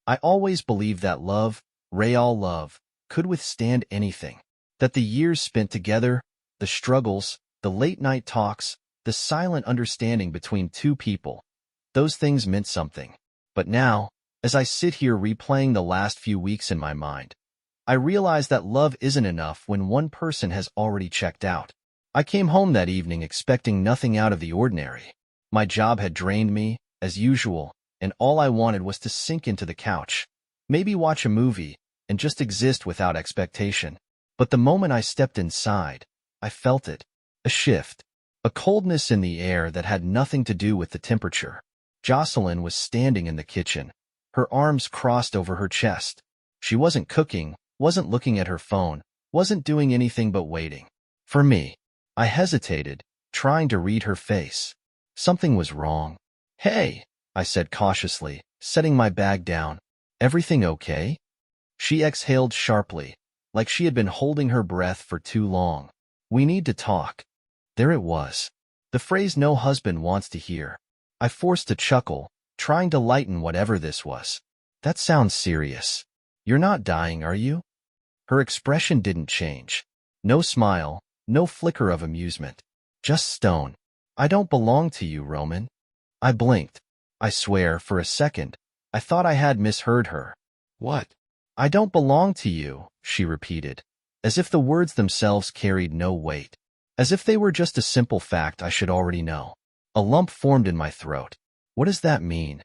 I always believed that love, real love, could withstand anything. That the years spent together, the struggles, the late-night talks, the silent understanding between two people, those things meant something. But now, as I sit here replaying the last few weeks in my mind, I realize that love isn't enough when one person has already checked out. I came home that evening expecting nothing out of the ordinary. My job had drained me, as usual, and all I wanted was to sink into the couch, maybe watch a movie, and just exist without expectation. But the moment I stepped inside, I felt it. A shift. A coldness in the air that had nothing to do with the temperature. Jocelyn was standing in the kitchen, her arms crossed over her chest. She wasn't cooking, wasn't looking at her phone, wasn't doing anything but waiting. For me. I hesitated, trying to read her face. Something was wrong. "Hey," I said cautiously, setting my bag down. "Everything okay?" She exhaled sharply, like she had been holding her breath for too long. "We need to talk." There it was. The phrase no husband wants to hear. I forced a chuckle, trying to lighten whatever this was. "That sounds serious. You're not dying, are you?" Her expression didn't change. No smile, no flicker of amusement. Just stone. "I don't belong to you, Roman." I blinked. I swear, for a second, I thought I had misheard her. "What?" "I don't belong to you," she repeated, as if the words themselves carried no weight. As if they were just a simple fact I should already know. A lump formed in my throat. "What does that mean?"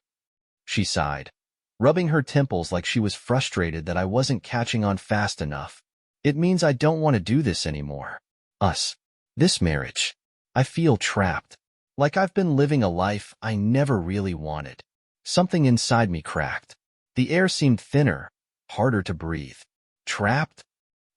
She sighed, rubbing her temples like she was frustrated that I wasn't catching on fast enough. "It means I don't want to do this anymore. Us. This marriage. I feel trapped. Like I've been living a life I never really wanted." Something inside me cracked. The air seemed thinner, harder to breathe. "Trapped?"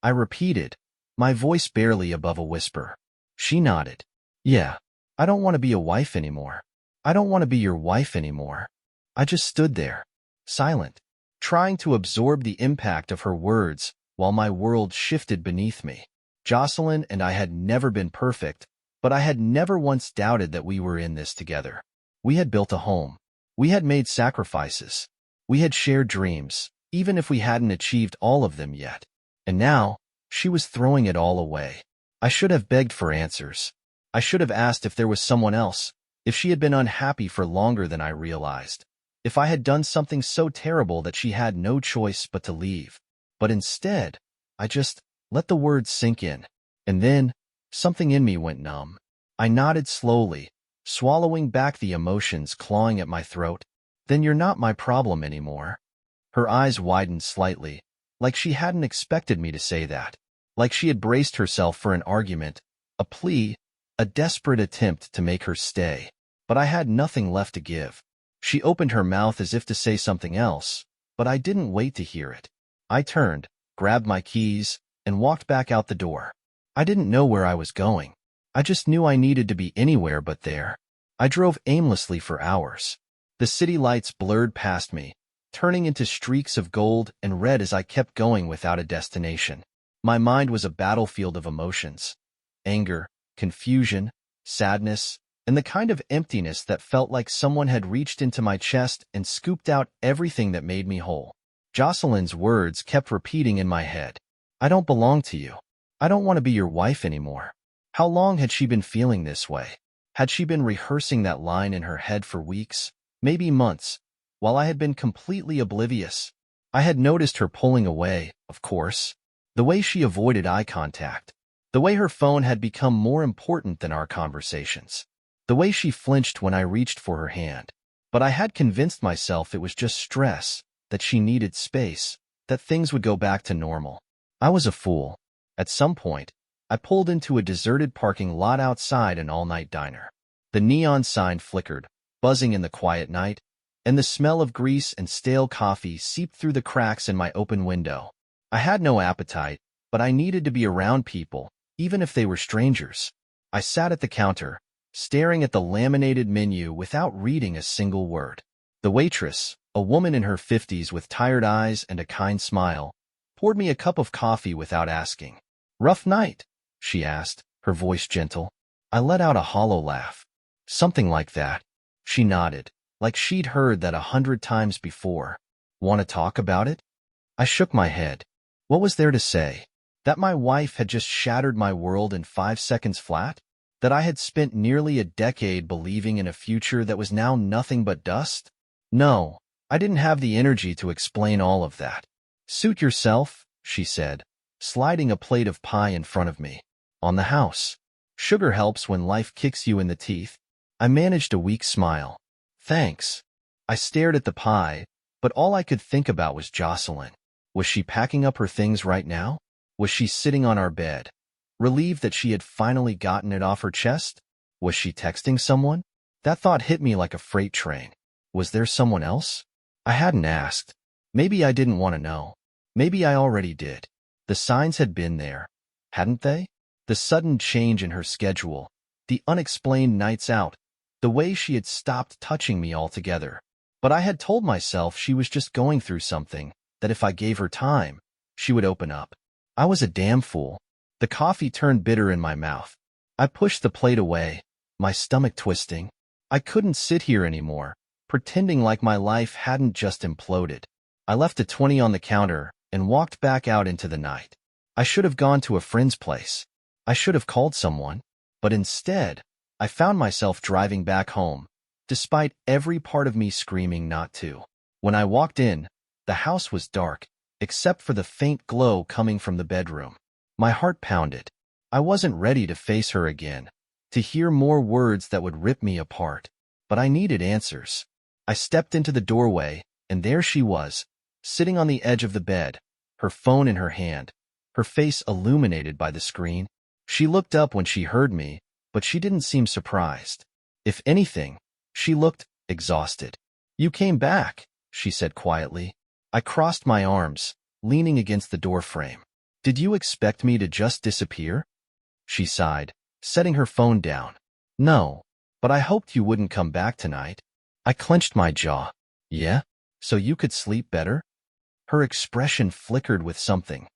I repeated, my voice barely above a whisper. She nodded. "Yeah, I don't want to be a wife anymore. I don't want to be your wife anymore." I just stood there, silent, trying to absorb the impact of her words while my world shifted beneath me. Jocelyn and I had never been perfect, but I had never once doubted that we were in this together. We had built a home. We had made sacrifices. We had shared dreams, even if we hadn't achieved all of them yet. And now, she was throwing it all away. I should have begged for answers. I should have asked if there was someone else, if she had been unhappy for longer than I realized, if I had done something so terrible that she had no choice but to leave. But instead, I just let the words sink in. And then, something in me went numb. I nodded slowly, swallowing back the emotions clawing at my throat. "Then you're not my problem anymore." Her eyes widened slightly, like she hadn't expected me to say that. Like she had braced herself for an argument, a plea, a desperate attempt to make her stay. But I had nothing left to give. She opened her mouth as if to say something else, but I didn't wait to hear it. I turned, grabbed my keys, and walked back out the door. I didn't know where I was going. I just knew I needed to be anywhere but there. I drove aimlessly for hours. The city lights blurred past me, turning into streaks of gold and red as I kept going without a destination. My mind was a battlefield of emotions. Anger, confusion, sadness, and the kind of emptiness that felt like someone had reached into my chest and scooped out everything that made me whole. Jocelyn's words kept repeating in my head. "I don't belong to you. I don't want to be your wife anymore." How long had she been feeling this way? Had she been rehearsing that line in her head for weeks, maybe months, while I had been completely oblivious? I had noticed her pulling away, of course. The way she avoided eye contact. The way her phone had become more important than our conversations. The way she flinched when I reached for her hand. But I had convinced myself it was just stress, that she needed space, that things would go back to normal. I was a fool. At some point, I pulled into a deserted parking lot outside an all-night diner. The neon sign flickered, buzzing in the quiet night, and the smell of grease and stale coffee seeped through the cracks in my open window. I had no appetite, but I needed to be around people, even if they were strangers. I sat at the counter, staring at the laminated menu without reading a single word. The waitress, a woman in her 50s with tired eyes and a kind smile, poured me a cup of coffee without asking. "Rough night?" she asked, her voice gentle. I let out a hollow laugh. "Something like that." She nodded, like she'd heard that 100 times before. Want to talk about it? I shook my head. What was there to say? That my wife had just shattered my world in 5 seconds flat? That I had spent nearly a decade believing in a future that was now nothing but dust? No, I didn't have the energy to explain all of that. Suit yourself, she said, sliding a plate of pie in front of me. On the house. Sugar helps when life kicks you in the teeth. I managed a weak smile. Thanks. I stared at the pie, but all I could think about was Jocelyn. Was she packing up her things right now? Was she sitting on our bed, relieved that she had finally gotten it off her chest? Was she texting someone? That thought hit me like a freight train. Was there someone else? I hadn't asked. Maybe I didn't want to know. Maybe I already did. The signs had been there, hadn't they? The sudden change in her schedule, the unexplained nights out, the way she had stopped touching me altogether. But I had told myself she was just going through something, that if I gave her time, she would open up. I was a damn fool. The coffee turned bitter in my mouth. I pushed the plate away, my stomach twisting. I couldn't sit here anymore, pretending like my life hadn't just imploded. I left a 20 on the counter and walked back out into the night. I should have gone to a friend's place. I should have called someone. But instead, I found myself driving back home, despite every part of me screaming not to. When I walked in, the house was dark, except for the faint glow coming from the bedroom. My heart pounded. I wasn't ready to face her again, to hear more words that would rip me apart. But I needed answers. I stepped into the doorway, and there she was, sitting on the edge of the bed, her phone in her hand, her face illuminated by the screen. She looked up when she heard me, but she didn't seem surprised. If anything, she looked exhausted. "You came back," she said quietly. I crossed my arms, leaning against the doorframe. "Did you expect me to just disappear?" She sighed, setting her phone down. "No, but I hoped you wouldn't come back tonight." I clenched my jaw. "Yeah? So you could sleep better?" Her expression flickered with something.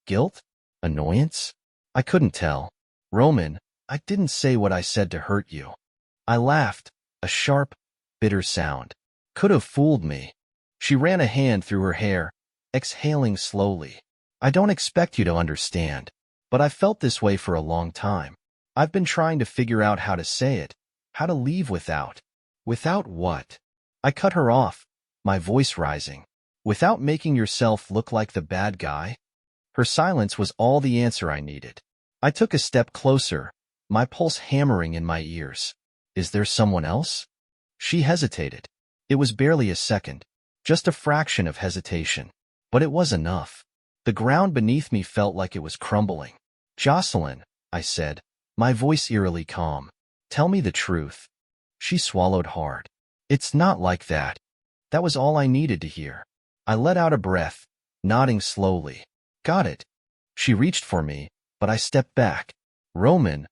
Guilt? Annoyance? I couldn't tell. "Roman, I didn't say what I said to hurt you." I laughed, a sharp, bitter sound. Could have fooled me. She ran a hand through her hair, exhaling slowly. "I don't expect you to understand, but I've felt this way for a long time. I've been trying to figure out how to say it, how to leave without." "Without what?" I cut her off, my voice rising. "Without making yourself look like the bad guy?" Her silence was all the answer I needed. I took a step closer, my pulse hammering in my ears. "Is there someone else?" She hesitated. It was barely a second, just a fraction of hesitation. But it was enough. The ground beneath me felt like it was crumbling. "Jocelyn," I said, my voice eerily calm. "Tell me the truth." She swallowed hard. "It's not like that." That was all I needed to hear. I let out a breath, nodding slowly. "Got it." She reached for me, but I stepped back. "Roman,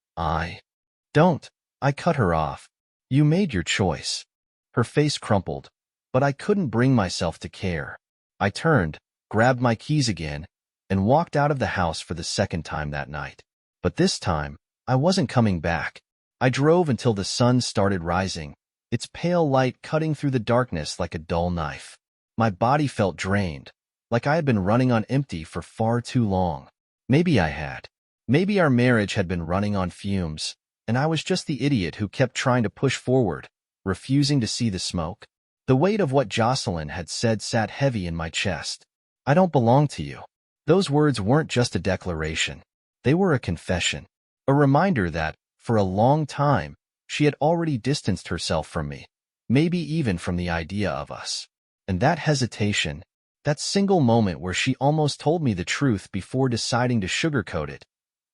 Don't." I cut her off. "You made your choice." Her face crumpled, but I couldn't bring myself to care. I turned, grabbed my keys again, and walked out of the house for the second time that night. But this time, I wasn't coming back. I drove until the sun started rising, its pale light cutting through the darkness like a dull knife. My body felt drained, like I had been running on empty for far too long. Maybe I had. Maybe our marriage had been running on fumes, and I was just the idiot who kept trying to push forward, refusing to see the smoke. The weight of what Jocelyn had said sat heavy in my chest. "I don't belong to you." Those words weren't just a declaration. They were a confession, a reminder that, for a long time, she had already distanced herself from me, maybe even from the idea of us. And that hesitation, that single moment where she almost told me the truth before deciding to sugarcoat it,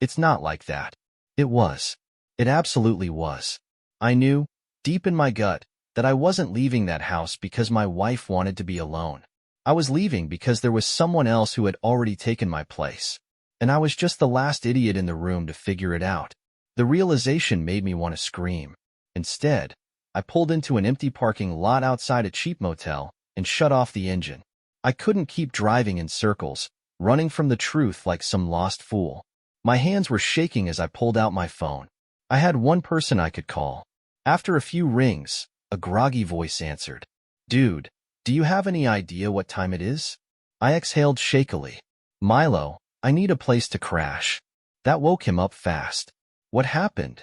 it's not like that. It was. It absolutely was. I knew, deep in my gut, that I wasn't leaving that house because my wife wanted to be alone. I was leaving because there was someone else who had already taken my place. And I was just the last idiot in the room to figure it out. The realization made me want to scream. Instead, I pulled into an empty parking lot outside a cheap motel and shut off the engine. I couldn't keep driving in circles, running from the truth like some lost fool. My hands were shaking as I pulled out my phone. I had one person I could call. After a few rings, a groggy voice answered. "Dude, Do you have any idea what time it is? I exhaled shakily. Milo, I need a place to crash. That woke him up fast. What happened?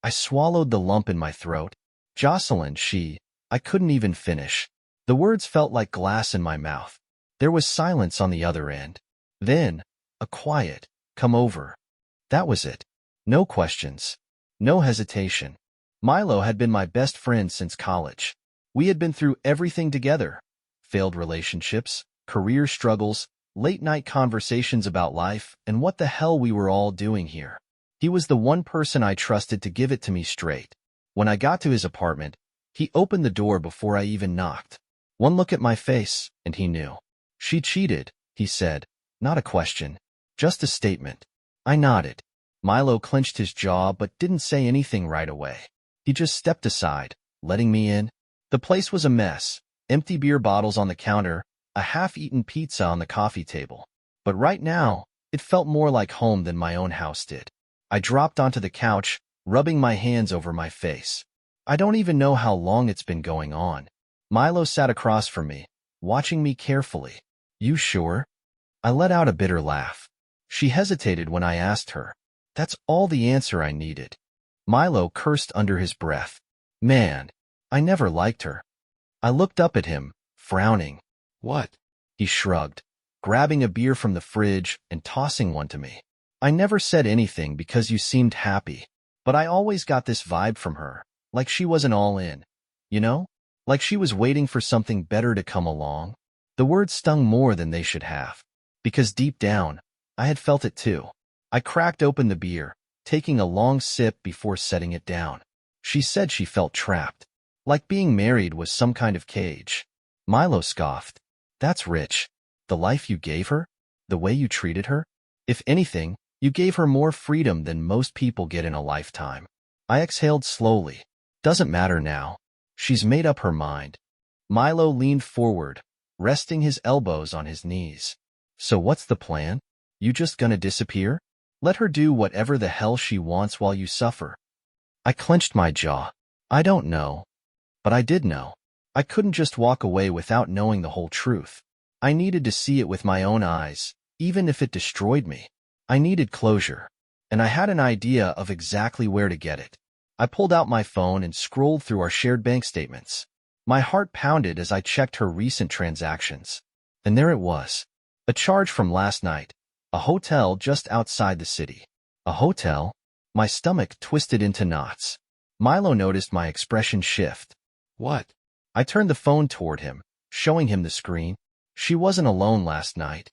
I swallowed the lump in my throat. Jocelyn, I couldn't even finish. The words felt like glass in my mouth. There was silence on the other end. Then, a quiet, come over. That was it. No questions. No hesitation. Milo had been my best friend since college. We had been through everything together. Failed relationships, career struggles, late-night conversations about life, and what the hell we were all doing here. He was the one person I trusted to give it to me straight. When I got to his apartment, he opened the door before I even knocked. One look at my face, and he knew. She cheated, he said. Not a question. Just a statement. I nodded. Milo clenched his jaw but didn't say anything right away. He just stepped aside, letting me in. The place was a mess. Empty beer bottles on the counter, a half-eaten pizza on the coffee table. But right now, it felt more like home than my own house did. I dropped onto the couch, rubbing my hands over my face. I don't even know how long it's been going on. Milo sat across from me, watching me carefully. You sure? I let out a bitter laugh. She hesitated when I asked her. That's all the answer I needed. Milo cursed under his breath. Man, I never liked her. I looked up at him, frowning. What? He shrugged, grabbing a beer from the fridge and tossing one to me. I never said anything because you seemed happy, but I always got this vibe from her, like she wasn't all in. You know? Like she was waiting for something better to come along. The words stung more than they should have, because deep down, I had felt it too. I cracked open the beer, taking a long sip before setting it down. She said she felt trapped, like being married was some kind of cage. Milo scoffed. That's rich. The life you gave her? The way you treated her? If anything, you gave her more freedom than most people get in a lifetime. I exhaled slowly. Doesn't matter now. She's made up her mind. Milo leaned forward, resting his elbows on his knees. So what's the plan? You just gonna disappear? Let her do whatever the hell she wants while you suffer. I clenched my jaw. I don't know. But I did know. I couldn't just walk away without knowing the whole truth. I needed to see it with my own eyes, even if it destroyed me. I needed closure, and I had an idea of exactly where to get it. I pulled out my phone and scrolled through our shared bank statements. My heart pounded as I checked her recent transactions. And there it was. A charge from last night. A hotel just outside the city. A hotel? My stomach twisted into knots. Milo noticed my expression shift. What? I turned the phone toward him, showing him the screen. She wasn't alone last night.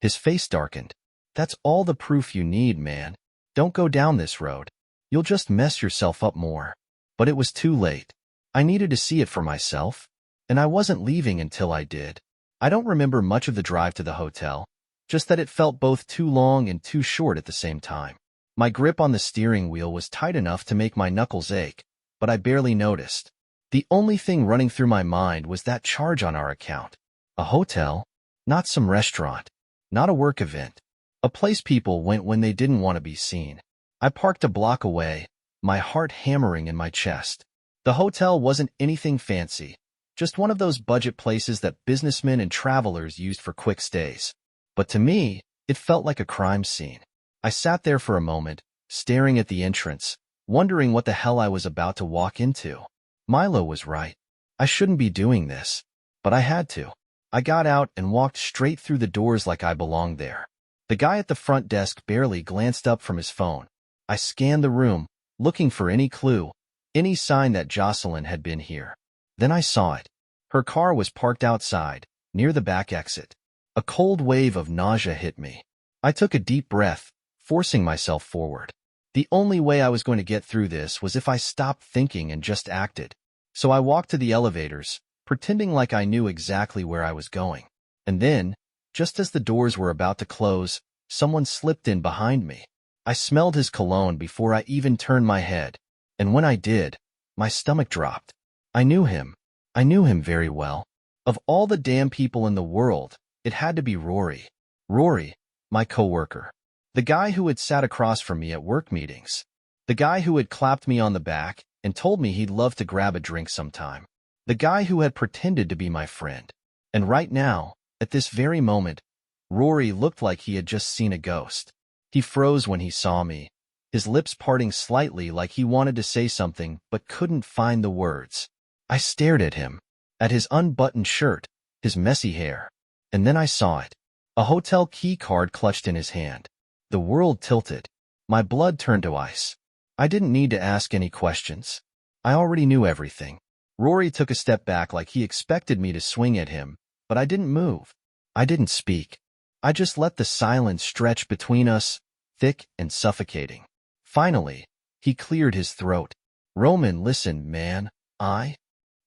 His face darkened. That's all the proof you need, man. Don't go down this road. You'll just mess yourself up more. But it was too late. I needed to see it for myself, and I wasn't leaving until I did. I don't remember much of the drive to the hotel, just that it felt both too long and too short at the same time. My grip on the steering wheel was tight enough to make my knuckles ache, but I barely noticed. The only thing running through my mind was that charge on our account. A hotel? Not some restaurant. Not a work event. A place people went when they didn't want to be seen. I parked a block away, my heart hammering in my chest. The hotel wasn't anything fancy, just one of those budget places that businessmen and travelers used for quick stays. But to me, it felt like a crime scene. I sat there for a moment, staring at the entrance, wondering what the hell I was about to walk into. Milo was right. I shouldn't be doing this, but I had to. I got out and walked straight through the doors like I belonged there. The guy at the front desk barely glanced up from his phone. I scanned the room, looking for any clue, any sign that Jocelyn had been here. Then I saw it. Her car was parked outside, near the back exit. A cold wave of nausea hit me. I took a deep breath, forcing myself forward. The only way I was going to get through this was if I stopped thinking and just acted. So I walked to the elevators, pretending like I knew exactly where I was going. And then, just as the doors were about to close, someone slipped in behind me. I smelled his cologne before I even turned my head. And when I did, my stomach dropped. I knew him. I knew him very well. Of all the damn people in the world, it had to be Rory. Rory, my coworker. The guy who had sat across from me at work meetings. The guy who had clapped me on the back and told me he'd love to grab a drink sometime. The guy who had pretended to be my friend. And right now, at this very moment, Rory looked like he had just seen a ghost. He froze when he saw me, his lips parting slightly like he wanted to say something but couldn't find the words. I stared at him, at his unbuttoned shirt, his messy hair, and then I saw it. A hotel key card clutched in his hand. The world tilted. My blood turned to ice. I didn't need to ask any questions. I already knew everything. Rory took a step back like he expected me to swing at him, but I didn't move. I didn't speak. I just let the silence stretch between us, thick and suffocating. Finally, he cleared his throat. Roman, listen, man, I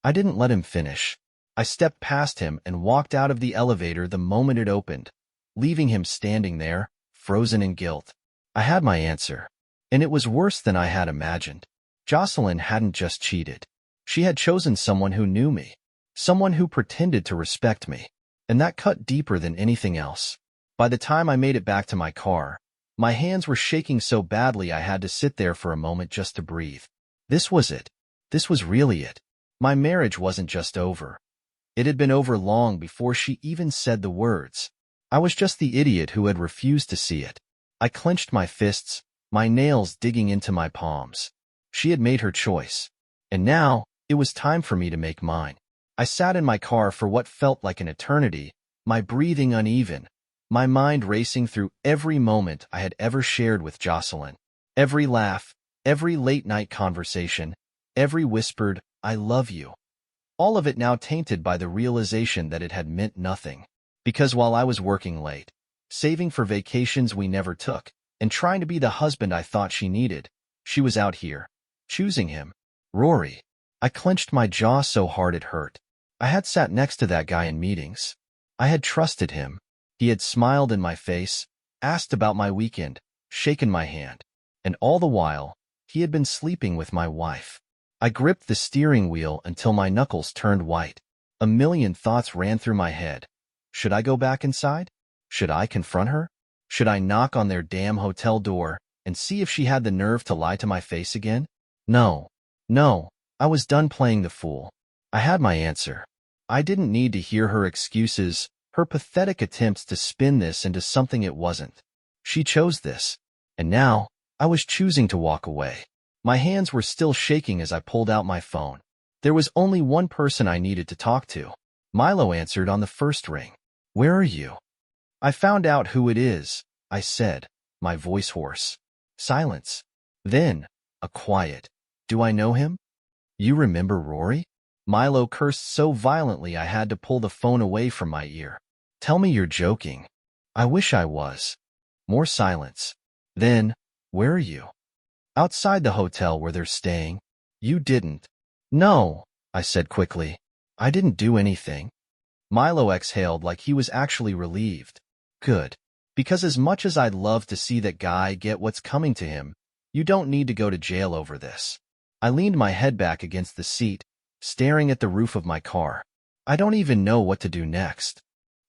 didn't let him finish. I stepped past him and walked out of the elevator the moment it opened, leaving him standing there, frozen in guilt. I had my answer, and it was worse than I had imagined. Jocelyn hadn't just cheated. She had chosen someone who knew me, someone who pretended to respect me, and that cut deeper than anything else. By the time I made it back to my car, my hands were shaking so badly I had to sit there for a moment just to breathe. This was it. This was really it. My marriage wasn't just over. It had been over long before she even said the words. I was just the idiot who had refused to see it. I clenched my fists, my nails digging into my palms. She had made her choice, and now it was time for me to make mine. I sat in my car for what felt like an eternity, my breathing uneven, my mind racing through every moment I had ever shared with Jocelyn. Every laugh, every late-night conversation, every whispered, "I love you." All of it now tainted by the realization that it had meant nothing. Because while I was working late, saving for vacations we never took, and trying to be the husband I thought she needed, she was out here, choosing him. Rory. I clenched my jaw so hard it hurt. I had sat next to that guy in meetings. I had trusted him. He had smiled in my face, asked about my weekend, shaken my hand. And all the while, he had been sleeping with my wife. I gripped the steering wheel until my knuckles turned white. A million thoughts ran through my head. Should I go back inside? Should I confront her? Should I knock on their damn hotel door and see if she had the nerve to lie to my face again? No. No. I was done playing the fool. I had my answer. I didn't need to hear her excuses, her pathetic attempts to spin this into something it wasn't. She chose this. And now, I was choosing to walk away. My hands were still shaking as I pulled out my phone. There was only one person I needed to talk to. Milo answered on the first ring. "Where are you?" "I found out who it is," I said, my voice hoarse. Silence. Then, a quiet. "Do I know him?" "You remember Rory?" Milo cursed so violently I had to pull the phone away from my ear. "Tell me you're joking." "I wish I was." More silence. Then, "Where are you?" "Outside the hotel where they're staying." "You didn't." "No," I said quickly. "I didn't do anything." Milo exhaled like he was actually relieved. Good. Because as much as I'd love to see that guy get what's coming to him, you don't need to go to jail over this. I leaned my head back against the seat, staring at the roof of my car. I don't even know what to do next.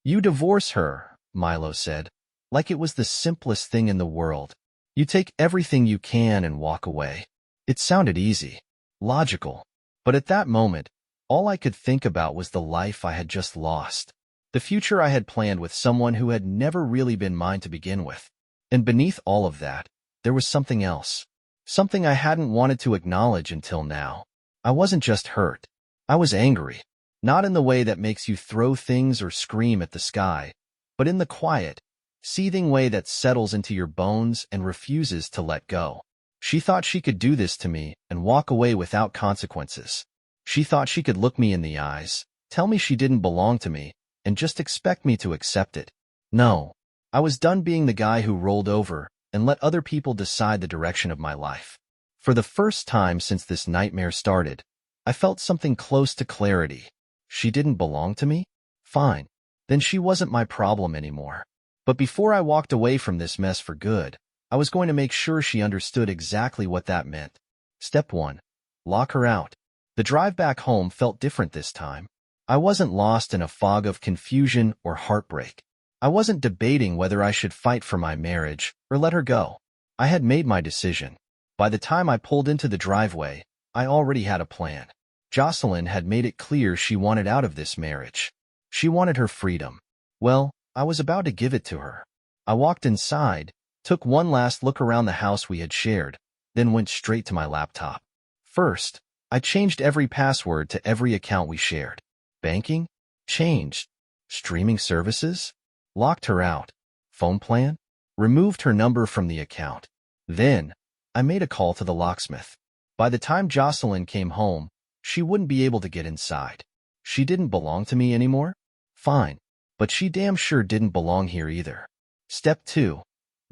"You divorce her," Milo said, like it was the simplest thing in the world. "You take everything you can and walk away." It sounded easy, logical, but at that moment, all I could think about was the life I had just lost. The future I had planned with someone who had never really been mine to begin with. And beneath all of that, there was something else. Something I hadn't wanted to acknowledge until now. I wasn't just hurt. I was angry. Not in the way that makes you throw things or scream at the sky, but in the quiet, seething way that settles into your bones and refuses to let go. She thought she could do this to me and walk away without consequences. She thought she could look me in the eyes, tell me she didn't belong to me, and just expect me to accept it. No. I was done being the guy who rolled over and let other people decide the direction of my life. For the first time since this nightmare started, I felt something close to clarity. She didn't belong to me? Fine. Then she wasn't my problem anymore. But before I walked away from this mess for good, I was going to make sure she understood exactly what that meant. Step 1. Lock her out. The drive back home felt different this time. I wasn't lost in a fog of confusion or heartbreak. I wasn't debating whether I should fight for my marriage or let her go. I had made my decision. By the time I pulled into the driveway, I already had a plan. Jocelyn had made it clear she wanted out of this marriage. She wanted her freedom. Well, I was about to give it to her. I walked inside, took one last look around the house we had shared, then went straight to my laptop. First, I changed every password to every account we shared. Banking? Changed. Streaming services? Locked her out. Phone plan? Removed her number from the account. Then, I made a call to the locksmith. By the time Jocelyn came home, she wouldn't be able to get inside. She didn't belong to me anymore? Fine. But she damn sure didn't belong here either. Step 2.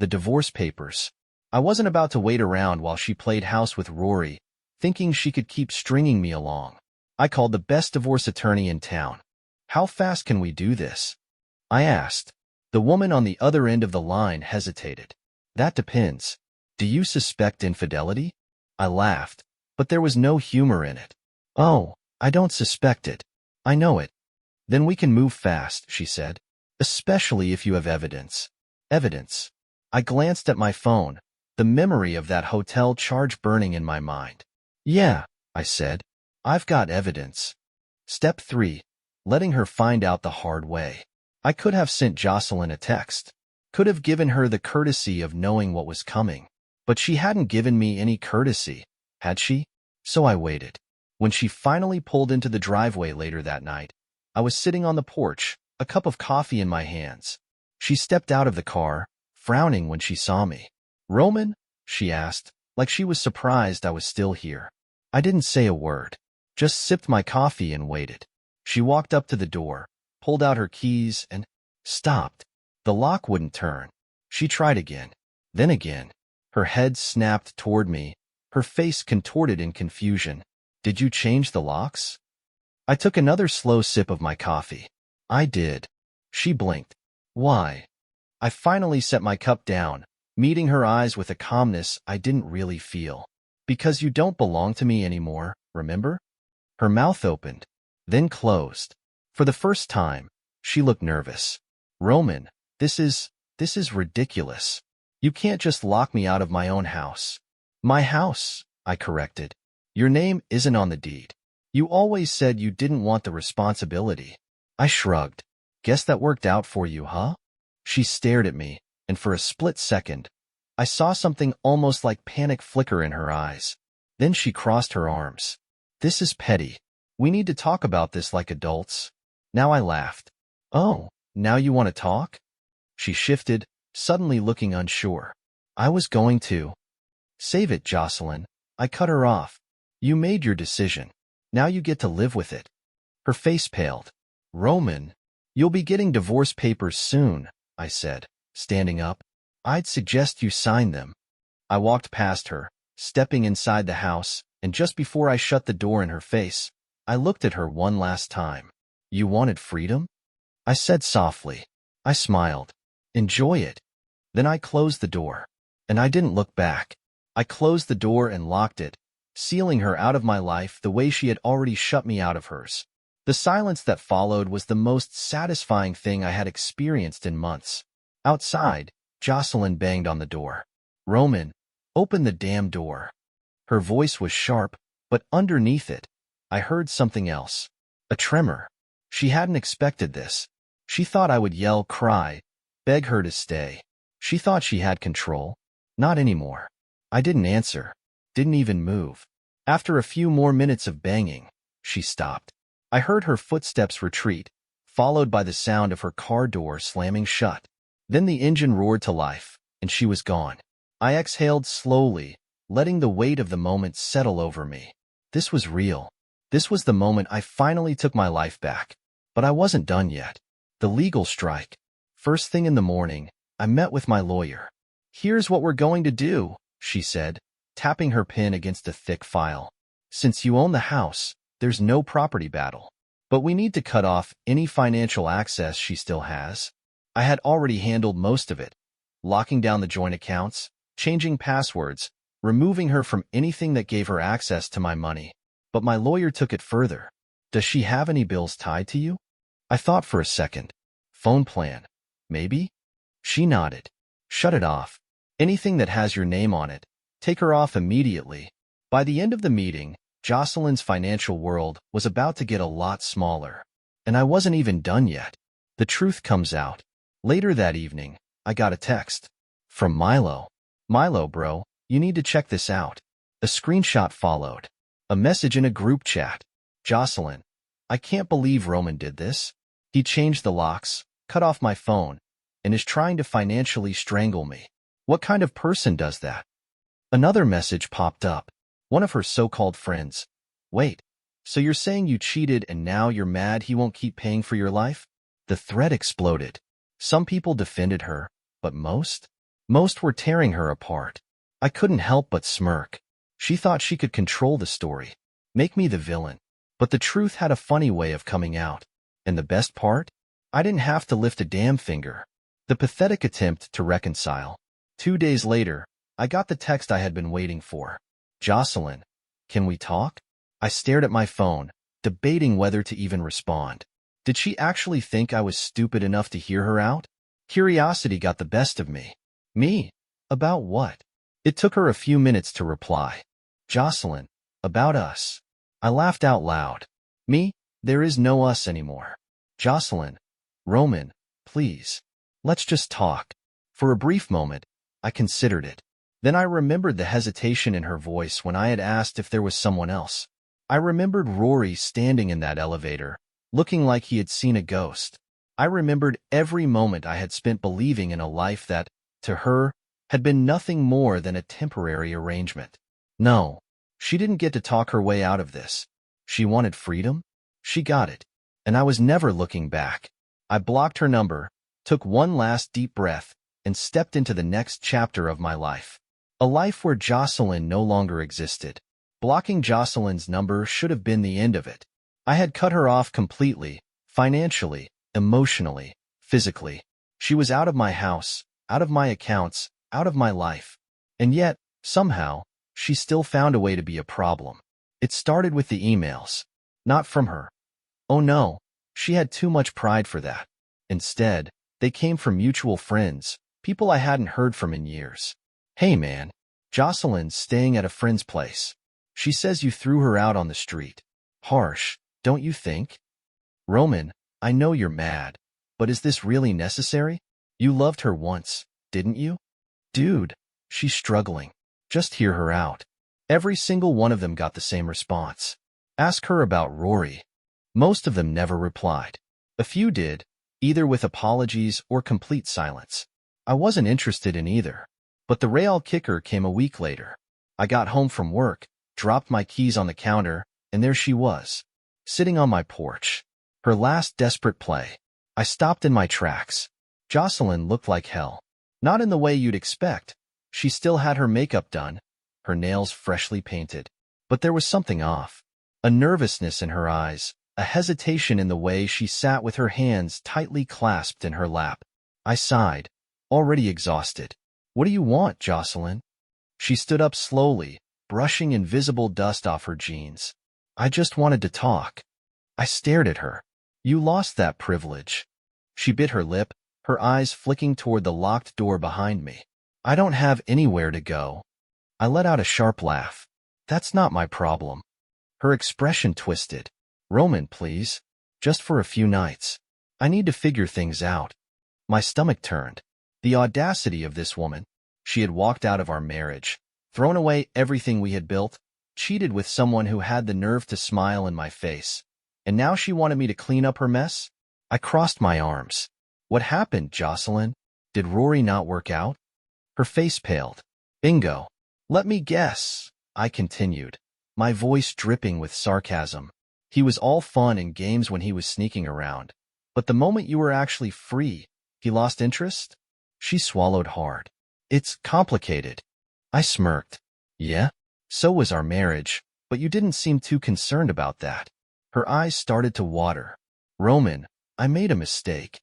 The divorce papers. I wasn't about to wait around while she played house with Rory, thinking she could keep stringing me along. I called the best divorce attorney in town. How fast can we do this? I asked. The woman on the other end of the line hesitated. That depends. Do you suspect infidelity? I laughed, but there was no humor in it. Oh, I don't suspect it. I know it. Then we can move fast, she said. Especially if you have evidence. Evidence. I glanced at my phone, the memory of that hotel charge burning in my mind. Yeah, I said. I've got evidence. Step 3. Letting her find out the hard way. I could have sent Jocelyn a text. Could have given her the courtesy of knowing what was coming. But she hadn't given me any courtesy, had she? So I waited. When she finally pulled into the driveway later that night, I was sitting on the porch, a cup of coffee in my hands. She stepped out of the car, frowning when she saw me. Roman? She asked, like she was surprised I was still here. I didn't say a word, just sipped my coffee and waited. She walked up to the door, pulled out her keys, and stopped. The lock wouldn't turn. She tried again, then again. Her head snapped toward me, her face contorted in confusion. Did you change the locks? I took another slow sip of my coffee. I did. She blinked. Why? I finally set my cup down, meeting her eyes with a calmness I didn't really feel. Because you don't belong to me anymore, remember? Her mouth opened, then closed. For the first time, she looked nervous. Roman, this is ridiculous. You can't just lock me out of my own house. My house, I corrected. Your name isn't on the deed. You always said you didn't want the responsibility. I shrugged. Guess that worked out for you, huh? She stared at me, and for a split second, I saw something almost like panic flicker in her eyes. Then she crossed her arms. This is petty. We need to talk about this like adults. Now I laughed. Oh, now you want to talk? She shifted, suddenly looking unsure. I was going to. Save it, Jocelyn. I cut her off. You made your decision. Now you get to live with it. Her face paled. Roman, you'll be getting divorce papers soon, I said, standing up. I'd suggest you sign them. I walked past her, stepping inside the house, and just before I shut the door in her face, I looked at her one last time. You wanted freedom? I said softly. I smiled. Enjoy it. Then I closed the door. And I didn't look back. I closed the door and locked it, sealing her out of my life the way she had already shut me out of hers. The silence that followed was the most satisfying thing I had experienced in months. Outside, Jocelyn banged on the door. Roman, open the damn door. Her voice was sharp, but underneath it, I heard something else. A tremor. She hadn't expected this. She thought I would yell, cry, beg her to stay. She thought she had control. Not anymore. I didn't answer. Didn't even move. After a few more minutes of banging, she stopped. I heard her footsteps retreat, followed by the sound of her car door slamming shut. Then the engine roared to life, and she was gone. I exhaled slowly, letting the weight of the moment settle over me. This was real. This was the moment I finally took my life back. But I wasn't done yet. The legal strike. First thing in the morning, I met with my lawyer. Here's what we're going to do, she said, tapping her pen against a thick file. Since you own the house, there's no property battle. But we need to cut off any financial access she still has. I had already handled most of it, locking down the joint accounts, changing passwords, removing her from anything that gave her access to my money. But my lawyer took it further. Does she have any bills tied to you? I thought for a second. Phone plan. Maybe? She nodded. Shut it off. Anything that has your name on it, take her off immediately. By the end of the meeting, Jocelyn's financial world was about to get a lot smaller. And I wasn't even done yet. The truth comes out. Later that evening, I got a text from Milo. Milo, bro, you need to check this out. A screenshot followed. A message in a group chat. Jocelyn, I can't believe Roman did this. He changed the locks, cut off my phone, and is trying to financially strangle me. What kind of person does that? Another message popped up. One of her so-called friends. Wait, so you're saying you cheated and now you're mad he won't keep paying for your life? The thread exploded. Some people defended her, but most were tearing her apart. I couldn't help but smirk. She thought she could control the story, make me the villain. But the truth had a funny way of coming out. And the best part? I didn't have to lift a damn finger. The pathetic attempt to reconcile. 2 days later, I got the text I had been waiting for. Jocelyn, can we talk? I stared at my phone, debating whether to even respond. Did she actually think I was stupid enough to hear her out? Curiosity got the best of me. Me? About what? It took her a few minutes to reply. Jocelyn, about us. I laughed out loud. Me? There is no us anymore. Jocelyn, Roman, please. Let's just talk. For a brief moment, I considered it. Then I remembered the hesitation in her voice when I had asked if there was someone else. I remembered Rory standing in that elevator, looking like he had seen a ghost. I remembered every moment I had spent believing in a life that, to her, had been nothing more than a temporary arrangement. No, she didn't get to talk her way out of this. She wanted freedom. She got it. And I was never looking back. I blocked her number, took one last deep breath, and stepped into the next chapter of my life. A life where Jocelyn no longer existed. Blocking Jocelyn's number should have been the end of it. I had cut her off completely, financially, emotionally, physically. She was out of my house, out of my accounts, out of my life. And yet, somehow, she still found a way to be a problem. It started with the emails. Not from her. Oh no, she had too much pride for that. Instead, they came from mutual friends, people I hadn't heard from in years. Hey man, Jocelyn's staying at a friend's place. She says you threw her out on the street. Harsh, don't you think? Roman, I know you're mad, but is this really necessary? You loved her once, didn't you? Dude, she's struggling. Just hear her out. Every single one of them got the same response. Ask her about Rory. Most of them never replied. A few did, either with apologies or complete silence. I wasn't interested in either. But the real kicker came a week later. I got home from work, dropped my keys on the counter, and there she was, sitting on my porch. Her last desperate play. I stopped in my tracks. Jocelyn looked like hell. Not in the way you'd expect. She still had her makeup done, her nails freshly painted. But there was something off. A nervousness in her eyes, a hesitation in the way she sat with her hands tightly clasped in her lap. I sighed, already exhausted. What do you want, Jocelyn? She stood up slowly, brushing invisible dust off her jeans. I just wanted to talk. I stared at her. You lost that privilege. She bit her lip, her eyes flicking toward the locked door behind me. I don't have anywhere to go. I let out a sharp laugh. That's not my problem. Her expression twisted. Roman, please. Just for a few nights. I need to figure things out. My stomach turned. The audacity of this woman. She had walked out of our marriage, thrown away everything we had built, cheated with someone who had the nerve to smile in my face. And now she wanted me to clean up her mess? I crossed my arms. What happened, Jocelyn? Did Rory not work out? Her face paled. Bingo. Let me guess, I continued, my voice dripping with sarcasm. He was all fun and games when he was sneaking around. But the moment you were actually free, he lost interest? She swallowed hard. It's complicated. I smirked. Yeah? So was our marriage, but you didn't seem too concerned about that. Her eyes started to water. Roman, I made a mistake.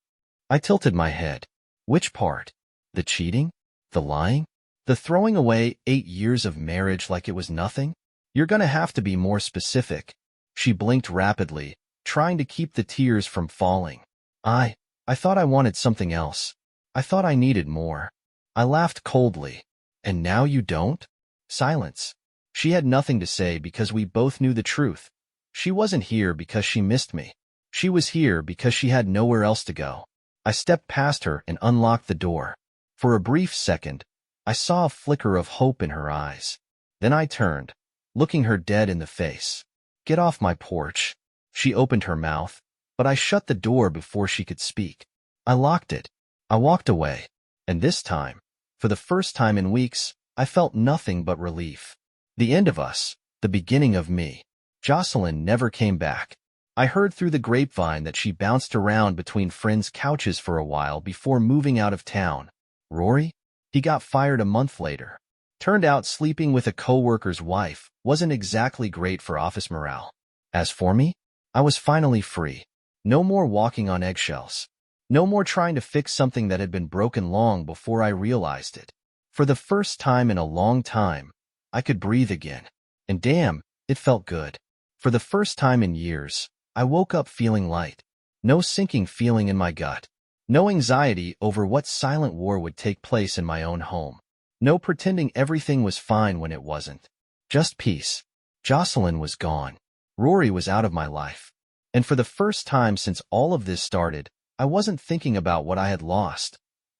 I tilted my head. Which part? The cheating? The lying? The throwing away 8 years of marriage like it was nothing? You're gonna have to be more specific. She blinked rapidly, trying to keep the tears from falling. I thought I wanted something else. I thought I needed more. I laughed coldly. And now you don't? Silence. She had nothing to say because we both knew the truth. She wasn't here because she missed me. She was here because she had nowhere else to go. I stepped past her and unlocked the door. For a brief second, I saw a flicker of hope in her eyes. Then I turned, looking her dead in the face. "Get off my porch." She opened her mouth, but I shut the door before she could speak. I locked it. I walked away. And this time, for the first time in weeks, I felt nothing but relief. The end of us, the beginning of me. Jocelyn never came back. I heard through the grapevine that she bounced around between friends' couches for a while before moving out of town. Rory? He got fired a month later. Turned out sleeping with a coworker's wife wasn't exactly great for office morale. As for me, I was finally free. No more walking on eggshells. No more trying to fix something that had been broken long before I realized it. For the first time in a long time, I could breathe again. And damn, it felt good. For the first time in years, I woke up feeling light. No sinking feeling in my gut. No anxiety over what silent war would take place in my own home. No pretending everything was fine when it wasn't. Just peace. Jocelyn was gone. Rory was out of my life. And for the first time since all of this started, I wasn't thinking about what I had lost.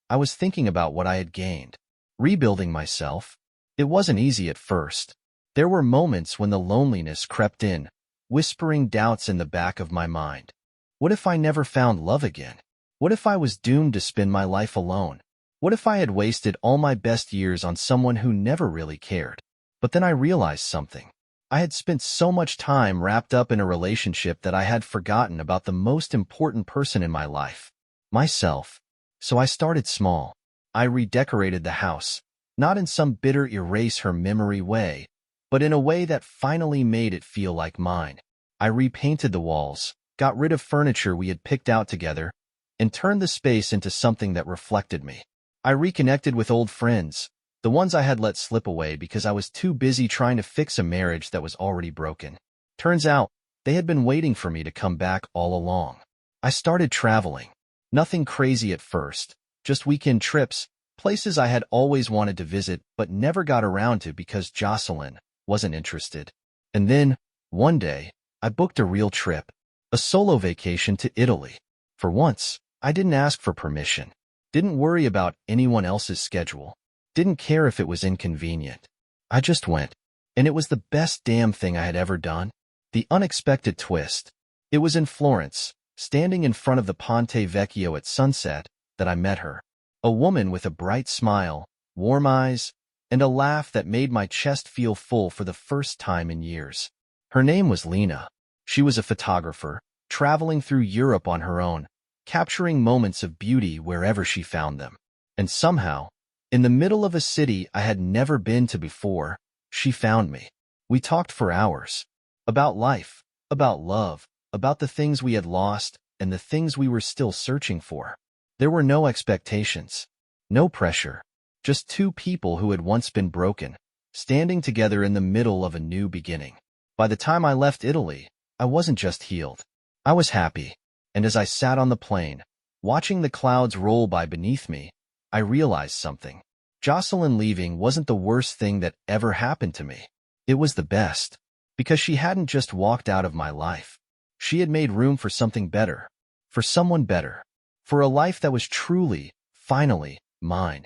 I was thinking about what I had gained. Rebuilding myself. It wasn't easy at first. There were moments when the loneliness crept in, whispering doubts in the back of my mind. What if I never found love again? What if I was doomed to spend my life alone? What if I had wasted all my best years on someone who never really cared? But then I realized something. I had spent so much time wrapped up in a relationship that I had forgotten about the most important person in my life, myself. So I started small. I redecorated the house, not in some bitter erase her memory way, but in a way that finally made it feel like mine. I repainted the walls, got rid of furniture we had picked out together, and turned the space into something that reflected me. I reconnected with old friends, the ones I had let slip away because I was too busy trying to fix a marriage that was already broken. Turns out, they had been waiting for me to come back all along. I started traveling. Nothing crazy at first, just weekend trips, places I had always wanted to visit but never got around to because Jocelyn wasn't interested. And then, one day, I booked a real trip, a solo vacation to Italy. For once, I didn't ask for permission, didn't worry about anyone else's schedule, didn't care if it was inconvenient. I just went, and it was the best damn thing I had ever done. The unexpected twist. It was in Florence, standing in front of the Ponte Vecchio at sunset, that I met her. A woman with a bright smile, warm eyes, and a laugh that made my chest feel full for the first time in years. Her name was Lena. She was a photographer, traveling through Europe on her own, capturing moments of beauty wherever she found them. And somehow, in the middle of a city I had never been to before, she found me. We talked for hours. About life, about love, about the things we had lost, and the things we were still searching for. There were no expectations, no pressure, just two people who had once been broken, standing together in the middle of a new beginning. By the time I left Italy, I wasn't just healed. I was happy, and as I sat on the plane, watching the clouds roll by beneath me, I realized something. Jocelyn leaving wasn't the worst thing that ever happened to me. It was the best, because she hadn't just walked out of my life. She had made room for something better, for someone better, for a life that was truly, finally, mine.